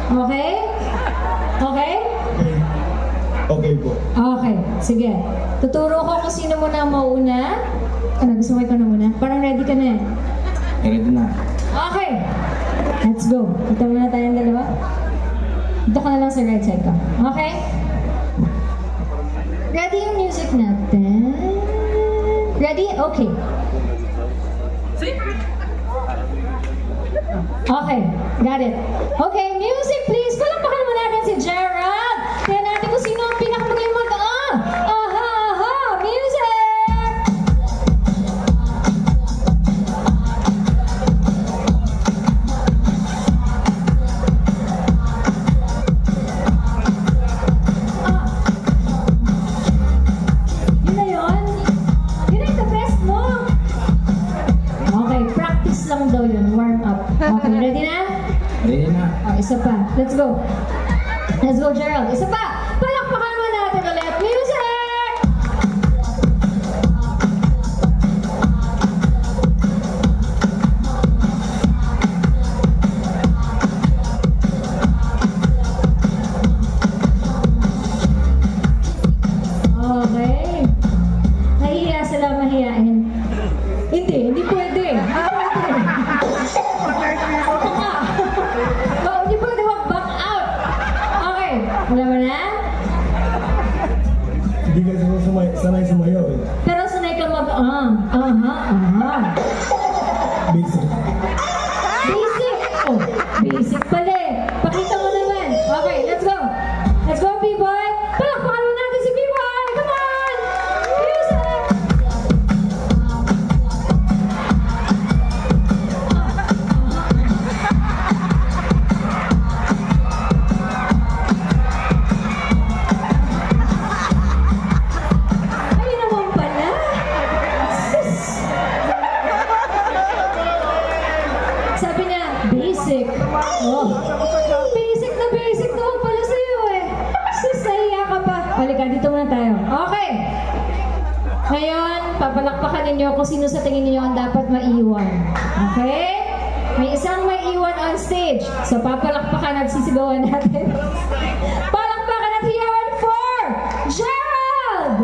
Okay? Okay? Okay po. Okay, sige. Tuturo ko kung sino muna ang mauna. Ano, gusto mo ikaw na muna? Parang ready ka na eh. Ready na. Okay! Let's go. Ito muna tayong dalawa. Dito ka na lang sa right side ko. Okay? Ready yung music natin? Ready? Okay. Okay, got it. Okay, music please. Palakpakan mo natin si Gerald. Tignan natin kung sino ang pinakamagaling mag-ah. Aha, aha, music! Ah. Yun na yun? Yun ay the best mo. Okay, practice lang daw yun. Warm up. Okay, ready na? Ready na. Oh, isa pa. Let's go. Let's go, Gerald. Isa pa. Palakpakan mo natin ulit. Music! Okay. Nahihiya sila mahihiyain. Hindi pwede. Oh, hindi pwede mag-back out. Okay, wala mo na? Hindi ka sanay sumayaw eh. Pero sanay ka aha. Basic. Basic! Oh, basic pala eh. Pakita mo naman. Okay, let's go. Let's go, B-Boy. Palakpakan mo natin si B-Boy. Come on! Music! Ayun naman pala. Sus! Sabi niya, basic. Oh. Basic naman pala sa'yo eh. Sus, nahiya ka pa. Halika, dito muna tayo. Okay. Ngayon, papalakpakan ninyo kung sino sa tingin ninyo ang dapat maiwan. Okay? May isang maiwan on stage. So, papalakpakan at sisigawan natin. Palakpakan at hiyawan for Gerald!